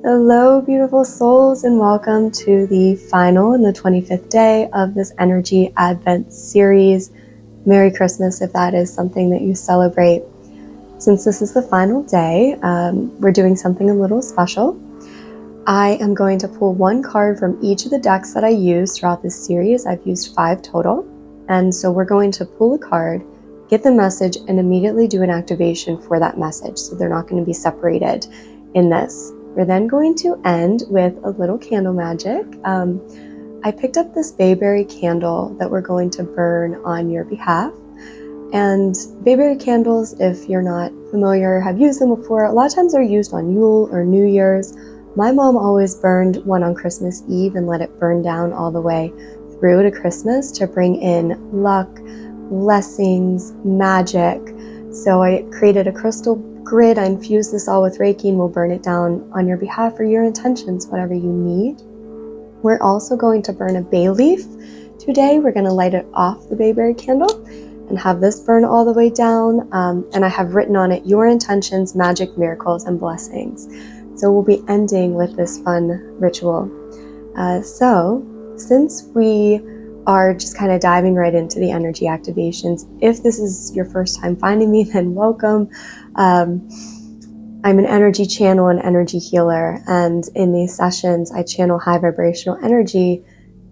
Hello, beautiful souls, and welcome to the final and the 25th day of this Energy Advent series. Merry Christmas if that is something that you celebrate. Since this is the final day, we're doing something a little special. I am going to pull one card from each of the decks that I use throughout this series. I've used 5 total. And so we're going to pull a card, get the message, and immediately do an activation for that message. So they're not going to be separated in this. We're then going to end with a little candle magic. I picked up this bayberry candle that we're going to burn on your behalf. And bayberry candles, if you're not familiar, have used them before. A lot of times they're used on Yule or New Year's. My mom always burned one on Christmas Eve and let it burn down all the way through to Christmas to bring in luck, blessings, magic. So I created a crystal grid. I infused this all with Reiki and we'll burn it down on your behalf for your intentions, whatever you need. We're also going to burn a bay leaf today. We're going to light it off the bayberry candle and have this burn all the way down. And I have written on it your intentions, magic, miracles, and blessings. So we'll be ending with this fun ritual. So since we are just kind of diving right into the energy activations, if this is your first time finding me, then welcome. I'm an energy channel and energy healer, and in these sessions I channel high vibrational energy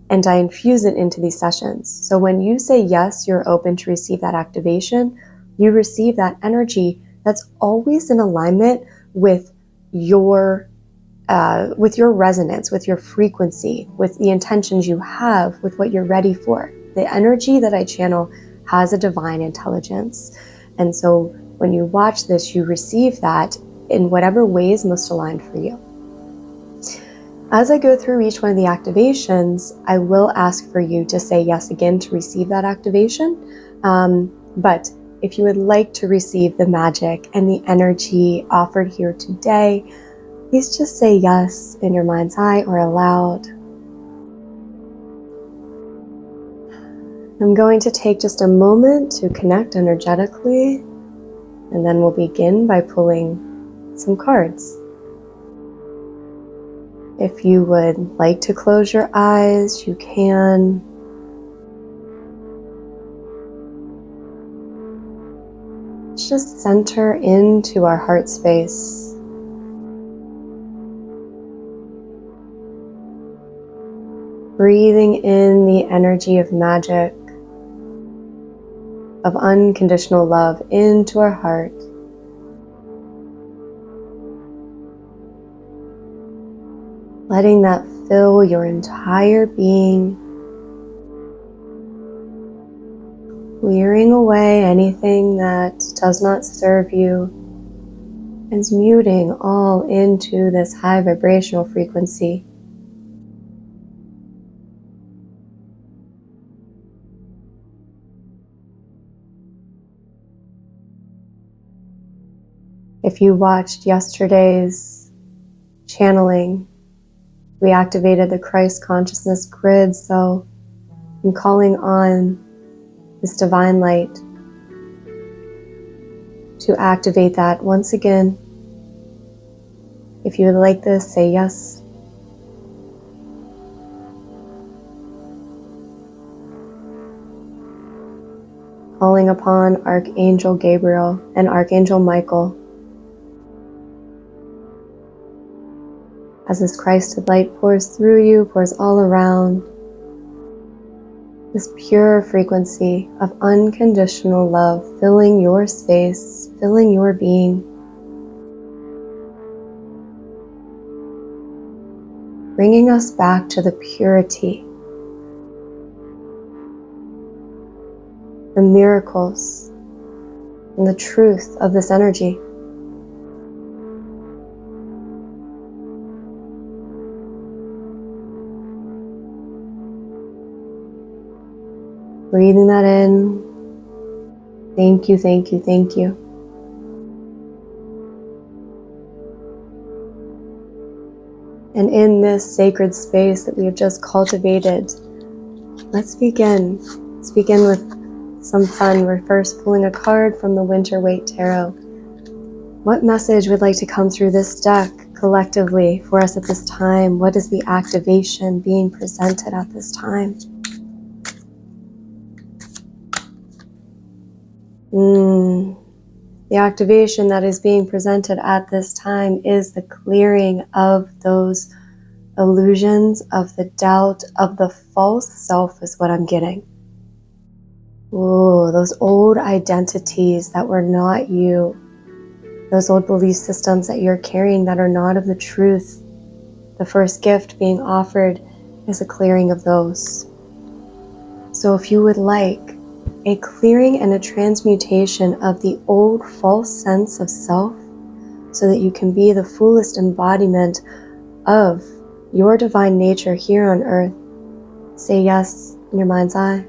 and I infuse it into these sessions. So when you say yes, you're open to receive that activation, you receive that energy that's always in alignment with your resonance, with your frequency, with the intentions you have, with what you're ready for. The energy that I channel has a divine intelligence. And so when you watch this, you receive that in whatever way is most aligned for you. As I go through each one of the activations, I will ask for you to say yes again to receive that activation. But if you would like to receive the magic and the energy offered here today, please just say yes in your mind's eye or aloud. I'm going to take just a moment to connect energetically, and then we'll begin by pulling some cards. If you would like to close your eyes, you can. Just center into our heart space. Breathing in the energy of magic, of unconditional love into our heart. Letting that fill your entire being, clearing away anything that does not serve you, transmuting all into this high vibrational frequency. If you watched yesterday's channeling, we activated the Christ consciousness grid, so I'm calling on this divine light to activate that once again. If you would like this, say yes. Calling upon Archangel Gabriel and Archangel Michael. As this Christed light pours through you, pours all around, this pure frequency of unconditional love filling your space, filling your being. Bringing us back to the purity, the miracles, and the truth of this energy. Breathing that in. Thank you, thank you, thank you. And in this sacred space that we have just cultivated, let's begin. Let's begin with some fun. We're first pulling a card from the Winter Waite Tarot. What message would like to come through this deck collectively for us at this time? What is the activation being presented at this time? The activation that is being presented at this time is the clearing of those illusions, of the doubt, of the false self is what I'm getting. Ooh, those old identities that were not you. Those old belief systems that you're carrying that are not of the truth. The first gift being offered is a clearing of those. So if you would like a clearing and a transmutation of the old false sense of self so that you can be the fullest embodiment of your divine nature here on earth, say yes in your mind's eye.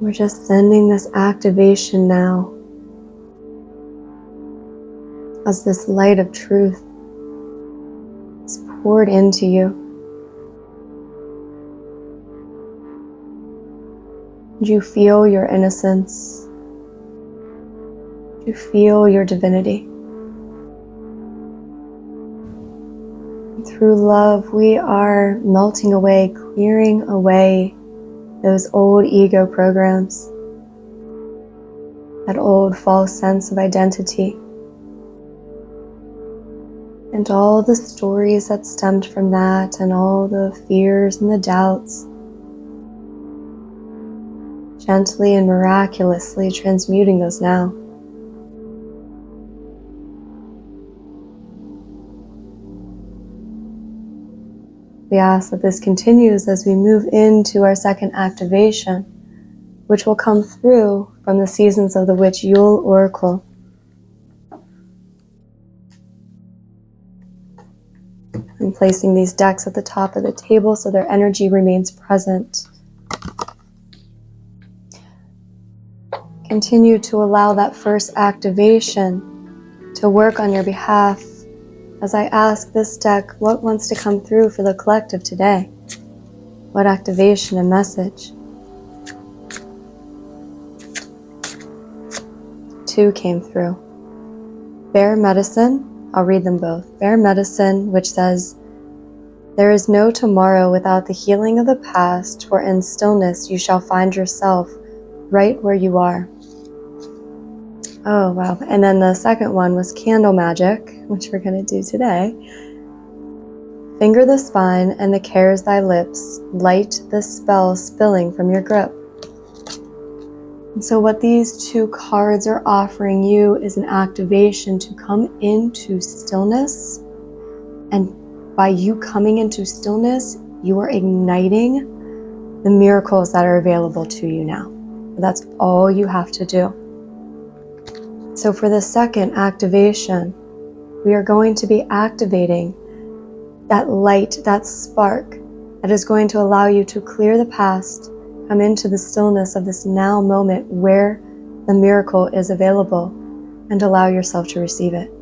We're just sending this activation now as this light of truth is poured into you. Do you feel your innocence? Do you feel your divinity? And through love, we are melting away, clearing away those old ego programs, that old false sense of identity, and all the stories that stemmed from that, and all the fears and the doubts. Gently and miraculously transmuting those now. We ask that this continues as we move into our second activation, which will come through from the Seasons of the Witch Yule Oracle. I'm placing these decks at the top of the table so their energy remains present. Continue to allow that first activation to work on your behalf as I ask this deck what wants to come through for the collective today. What activation and message? 2 came through. Bear Medicine, I'll read them both. Bear Medicine, which says, "There is no tomorrow without the healing of the past, for in stillness you shall find yourself right where you are." Oh, wow. And then the second one was Candle Magic, which we're going to do today. "Finger the spine and the cares thy lips, light the spell spilling from your grip." And so what these 2 cards are offering you is an activation to come into stillness. And by you coming into stillness, you are igniting the miracles that are available to you now. That's all you have to do. So for the second activation, we are going to be activating that light, that spark that is going to allow you to clear the past, come into the stillness of this now moment where the miracle is available, and allow yourself to receive it.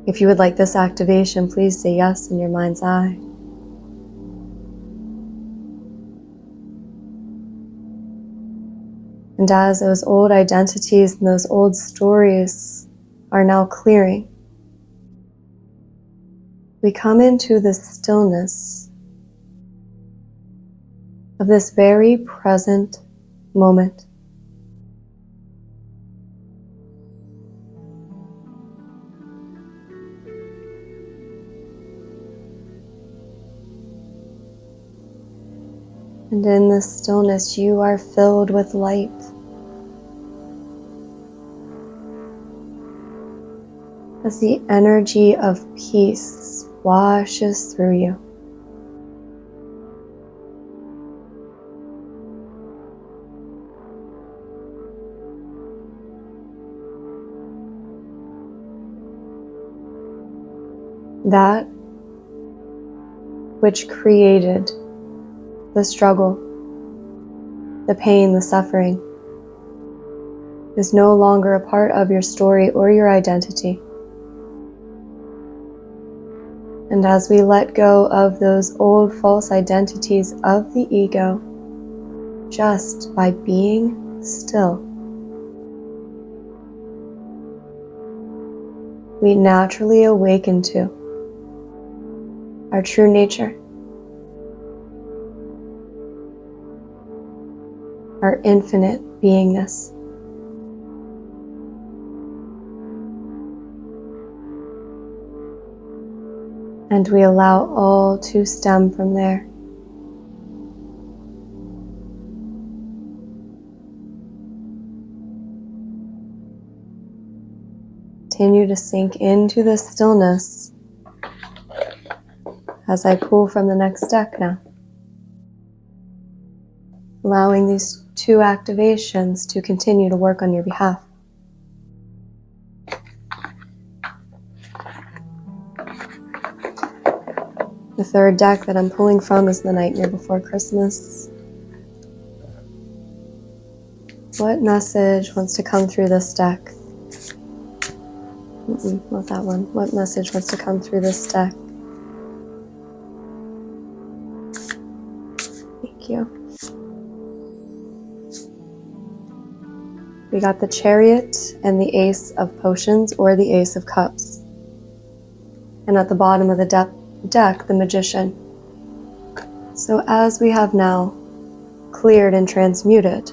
If you would like this activation, please say yes in your mind's eye. And as those old identities and those old stories are now clearing, we come into the stillness of this very present moment. And in this stillness, you are filled with light. As the energy of peace washes through you. That which created the struggle, the pain, the suffering, is no longer a part of your story or your identity. And as we let go of those old false identities of the ego, just by being still. We naturally awaken to our true nature, our infinite beingness. And we allow all to stem from there. Continue to sink into the stillness as I pull from the next deck now. Allowing these two activations to continue to work on your behalf. The third deck that I'm pulling from is the Nightmare Before Christmas. What message wants to come through this deck? Not that one. What message wants to come through this deck? Thank you. We got the Chariot and the Ace of Potions, or the Ace of Cups. And at the bottom of the deck, the Magician. So as we have now cleared and transmuted,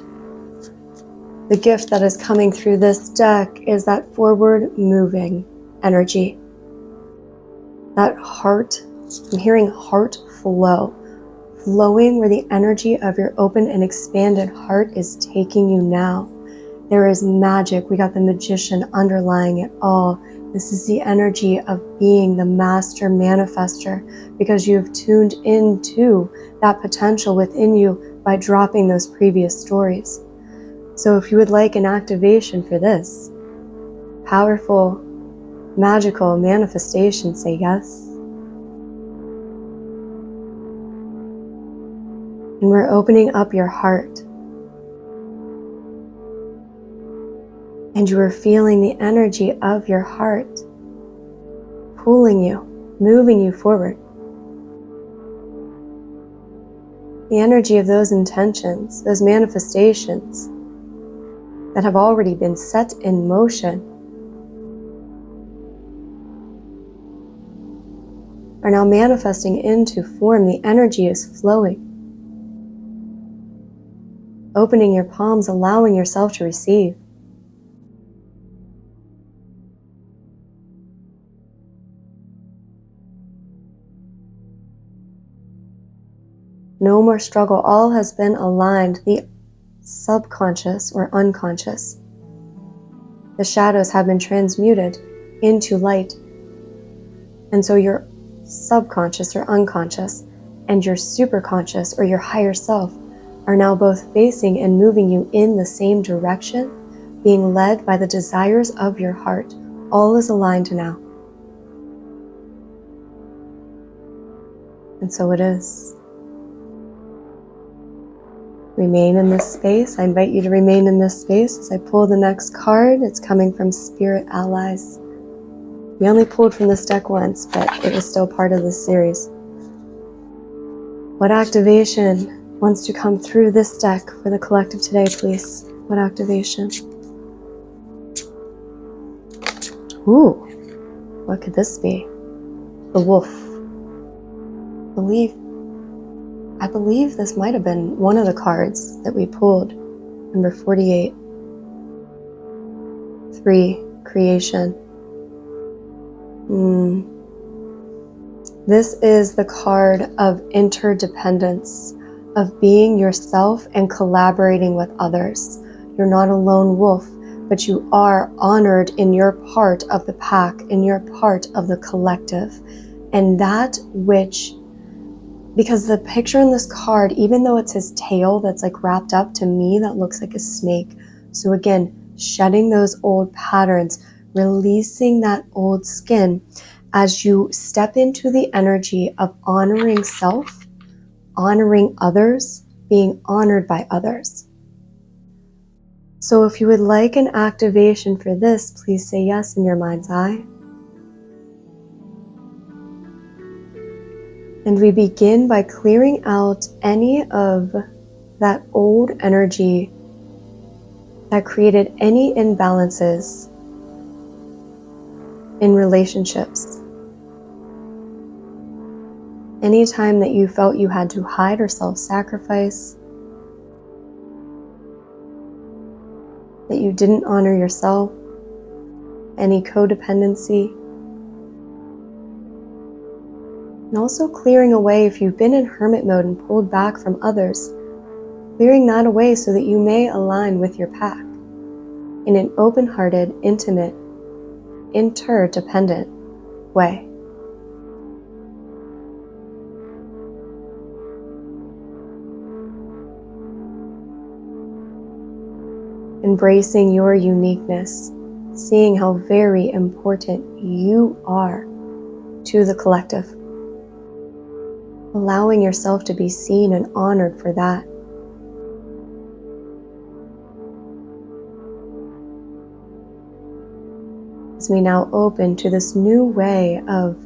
the gift that is coming through this deck is that forward moving energy. That heart, I'm hearing heart flow. Flowing where the energy of your open and expanded heart is taking you now. There is magic. We got the Magician underlying it all. This is the energy of being the master manifester, because you've tuned into that potential within you by dropping those previous stories. So if you would like an activation for this powerful, magical manifestation, say yes. And we're opening up your heart. And you are feeling the energy of your heart pulling you, moving you forward. The energy of those intentions, those manifestations that have already been set in motion are now manifesting into form. The energy is flowing. Opening your palms, allowing yourself to receive. No more struggle. All has been aligned. The subconscious or unconscious. The shadows have been transmuted into light. And so your subconscious or unconscious and your superconscious or your higher self are now both facing and moving you in the same direction, being led by the desires of your heart. All is aligned now. And so it is. Remain in this space. I invite you to remain in this space as I pull the next card. It's coming from Spirit Allies. We only pulled from this deck once, but it was still part of this series. What activation wants to come through this deck for the collective today, please? What activation? Ooh, what could this be? The wolf. I believe this might have been one of the cards that we pulled. Number 48. 3, creation. This is the card of interdependence, of being yourself and collaborating with others. You're not a lone wolf, but you are honored in your part of the pack, in your part of the collective. And that which, because the picture in this card, even though it's his tail that's like wrapped up, to me that looks like a snake. So again, shedding those old patterns, releasing that old skin as you step into the energy of honoring self, honoring others, being honored by others. So if you would like an activation for this, please say yes in your mind's eye. And we begin by clearing out any of that old energy that created any imbalances in relationships. Anytime that you felt you had to hide or self-sacrifice, that you didn't honor yourself, any codependency, and also clearing away if you've been in hermit mode and pulled back from others, clearing that away so that you may align with your pack in an open-hearted, intimate, interdependent way. Embracing your uniqueness, seeing how very important you are to the collective. Allowing yourself to be seen and honored for that. As we now open to this new way of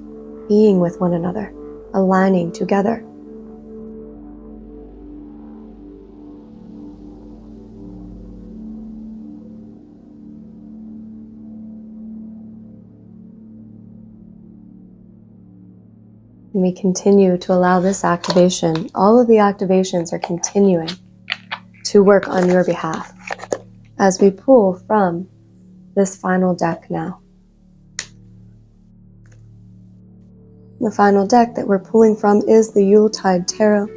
being with one another, aligning together. And we continue to allow this activation. All of the activations are continuing to work on your behalf as we pull from this final deck now. The final deck that we're pulling from is the Yuletide Tarot.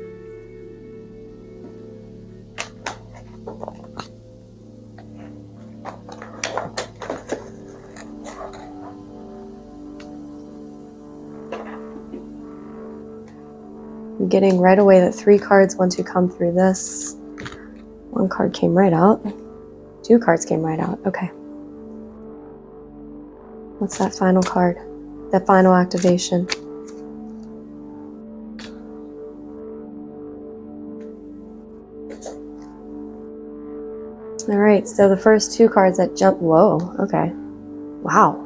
I'm getting right away that 3 cards want to come through this. 1 card came right out. 2 cards came right out. Okay. What's that final card? That final activation. All right, so the first 2 cards that jump, whoa, okay. Wow.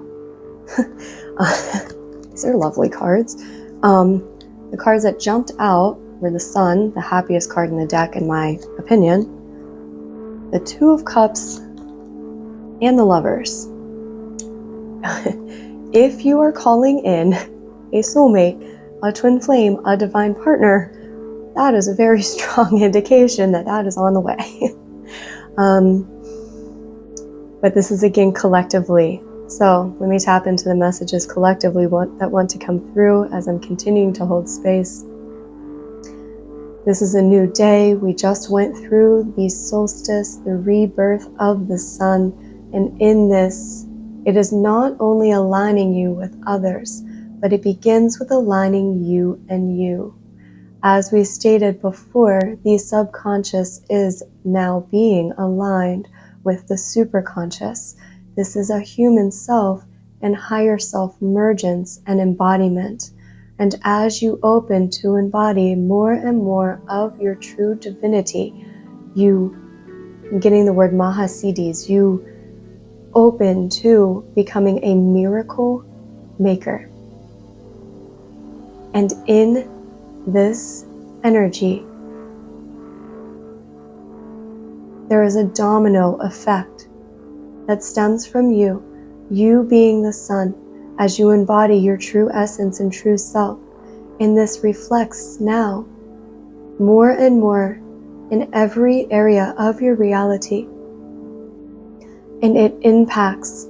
These are lovely cards. The cards that jumped out were the Sun, the happiest card in the deck in my opinion, the 2 of Cups, and the Lovers. If you are calling in a soulmate, a twin flame, a divine partner, that is a very strong indication that that is on the way. But this is again collectively. So let me tap into the messages collectively that want to come through as I'm continuing to hold space. This is a new day. We just went through the solstice, the rebirth of the sun. And in this, it is not only aligning you with others, but it begins with aligning you and you. As we stated before, the subconscious is now being aligned with the superconscious. This is a human self and higher self mergence and embodiment. And as you open to embody more and more of your true divinity, I'm getting the word Mahasiddhis, you open to becoming a miracle maker. And in this energy, there is a domino effect that stems from you being the sun, as you embody your true essence and true self. And this reflects now more and more in every area of your reality. And it impacts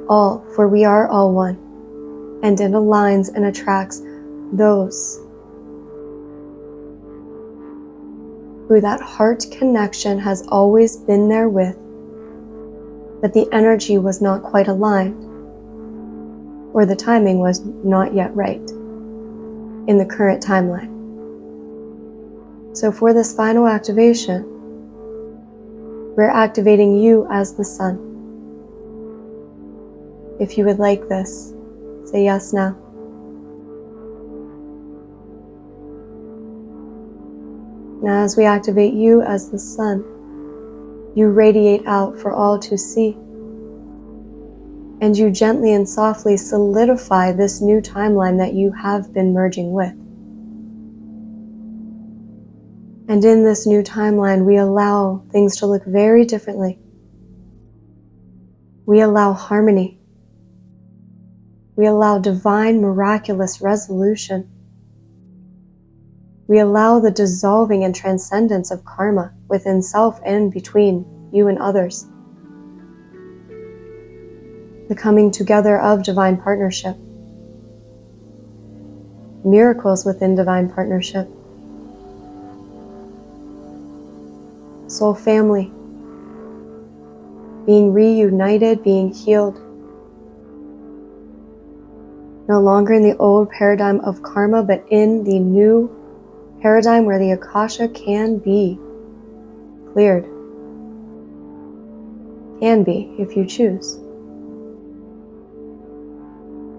all, for we are all one. And it aligns and attracts those who that heart connection has always been there with, but the energy was not quite aligned, or the timing was not yet right in the current timeline. So for this final activation, we're activating you as the sun. If you would like this, say yes now. Now as we activate you as the sun, you radiate out for all to see. And you gently and softly solidify this new timeline that you have been merging with. And in this new timeline, we allow things to look very differently. We allow harmony. We allow divine, miraculous resolution. We allow the dissolving and transcendence of karma within self and between you and others. The coming together of divine partnership. Miracles within divine partnership. Soul family. Being reunited, being healed. No longer in the old paradigm of karma, but in the new paradigm where the Akasha can be cleared. Can be, if you choose.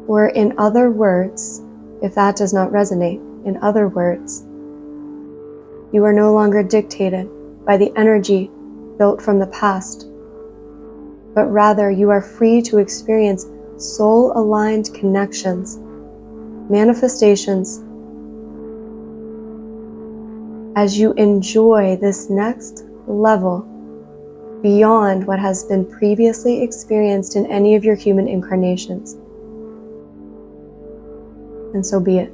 Or in other words, if that does not resonate, in other words, you are no longer dictated by the energy built from the past, but rather you are free to experience soul-aligned connections, manifestations, as you enjoy this next level beyond what has been previously experienced in any of your human incarnations. And so be it.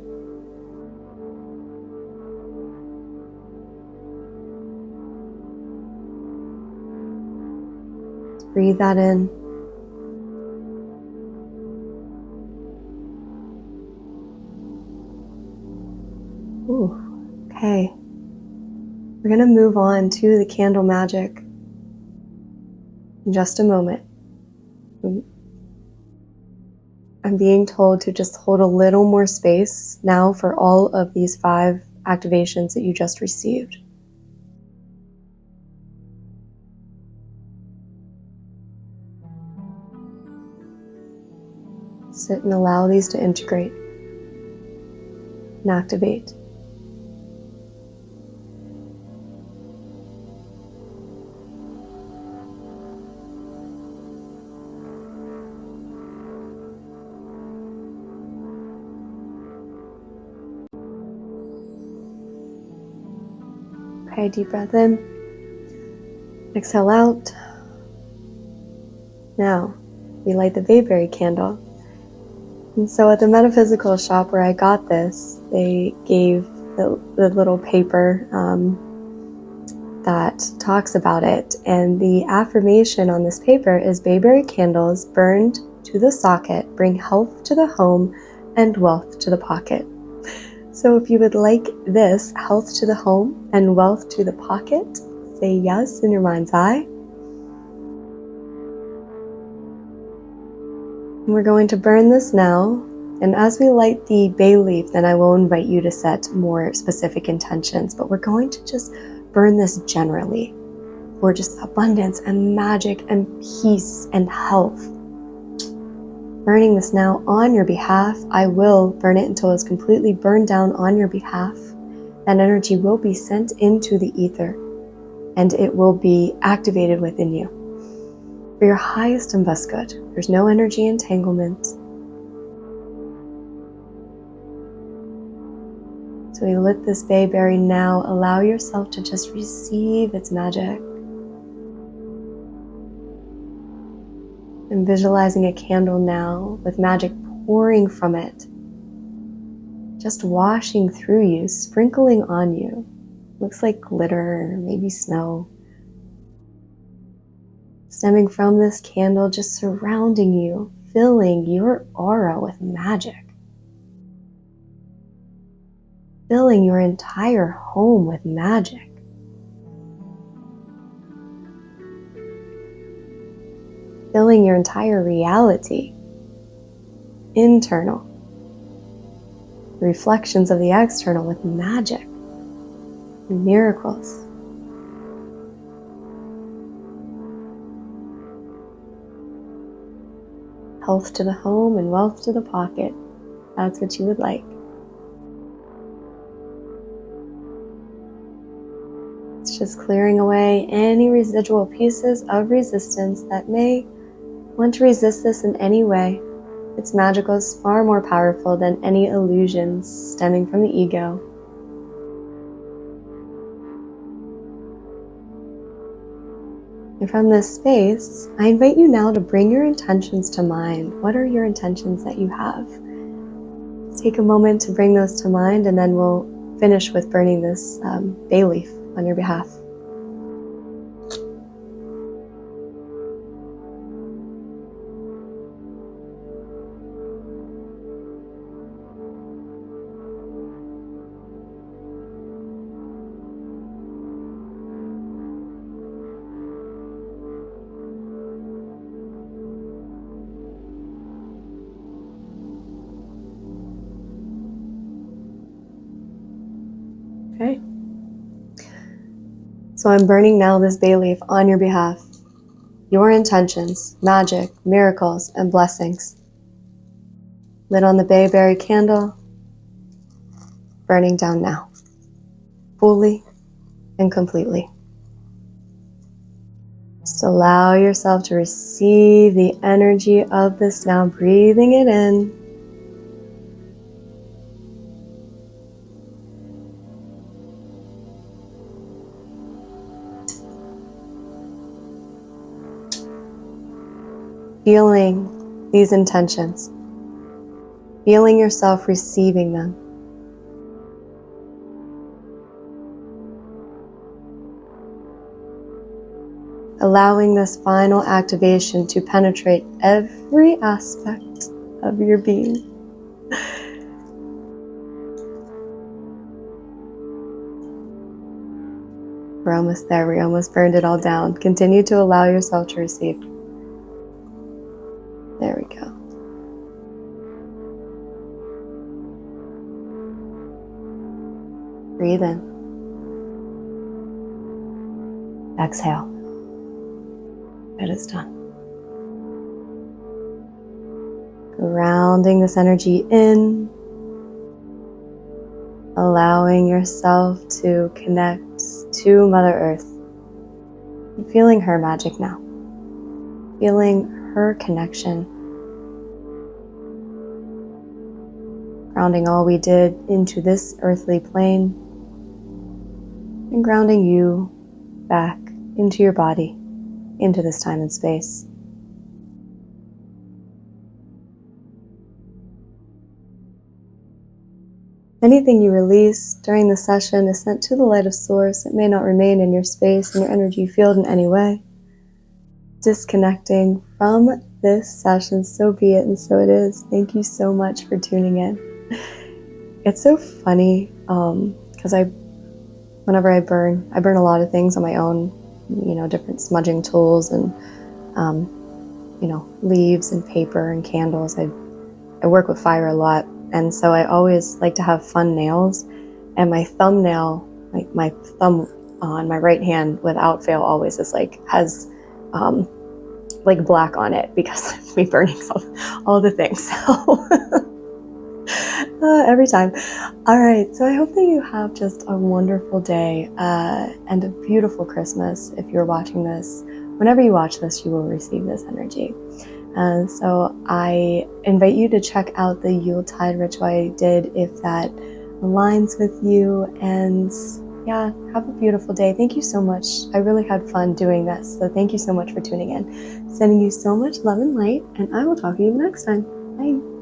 Just breathe that in. Ooh, okay. We're going to move on to the candle magic in just a moment. I'm being told to just hold a little more space now for all of these 5 activations that you just received. Sit and allow these to integrate and activate. Okay, deep breath in. Exhale out. Now, we light the bayberry candle. And so at the metaphysical shop where I got this, they gave the little paper that talks about it. And the affirmation on this paper is bayberry candles burned to the socket bring health to the home and wealth to the pocket. So if you would like this, health to the home and wealth to the pocket, say yes in your mind's eye. And we're going to burn this now. And as we light the bay leaf, then I will invite you to set more specific intentions. But we're going to just burn this generally for just abundance and magic and peace and health. Burning this now on your behalf. I will burn it until it's completely burned down on your behalf. That energy will be sent into the ether and it will be activated within you for your highest and best good. There's no energy entanglement. So we lit this bayberry now. Allow yourself to just receive its magic. And visualizing a candle now with magic pouring from it, just washing through you, sprinkling on you. Looks like glitter or maybe snow. Stemming from this candle, just surrounding you, filling your aura with magic. Filling your entire home with magic. Filling your entire reality, internal, reflections of the external with magic and miracles. Health to the home and wealth to the pocket. That's what you would like. It's just clearing away any residual pieces of resistance that may want to resist this in any way. Its magic is far more powerful than any illusions stemming from the ego. And from this space, I invite you now to bring your intentions to mind. What are your intentions that you have? Take a moment to bring those to mind, and then we'll finish with burning this bay leaf on your behalf. Okay. So I'm burning now this bay leaf on your behalf. Your intentions, magic, miracles, and blessings. Lit on the bayberry candle, burning down now, fully and completely. Just allow yourself to receive the energy of this now, breathing it in. Feeling these intentions, feeling yourself receiving them. Allowing this final activation to penetrate every aspect of your being. We're almost there. We almost burned it all down. Continue to allow yourself to receive. There we go. Breathe in. Exhale. It is done. Grounding this energy in. Allowing yourself to connect to Mother Earth. And feeling her magic now. Feeling her connection. Grounding all we did into this earthly plane. And grounding you back into your body, into this time and space. Anything you release during the session is sent to the light of Source. It may not remain in your space and your energy field in any way. Disconnecting from this session, so be it, and so it is. Thank you so much for tuning in. It's so funny because whenever I burn a lot of things on my own, different smudging tools and leaves and paper and candles. I work with fire a lot, and so I always like to have fun nails. And my thumbnail, like my thumb on my right hand, without fail, always is has black on it because of me burning all the things. So every time. All right, so I hope that you have just a wonderful day and a beautiful Christmas. If you're watching this, whenever you watch this, you will receive this energy. So I invite you to check out the Yuletide ritual I did if that aligns with you. And yeah, have a beautiful day. Thank you so much. I really had fun doing this. So thank you so much for tuning in. Sending you so much love and light, and I will talk to you next time. Bye.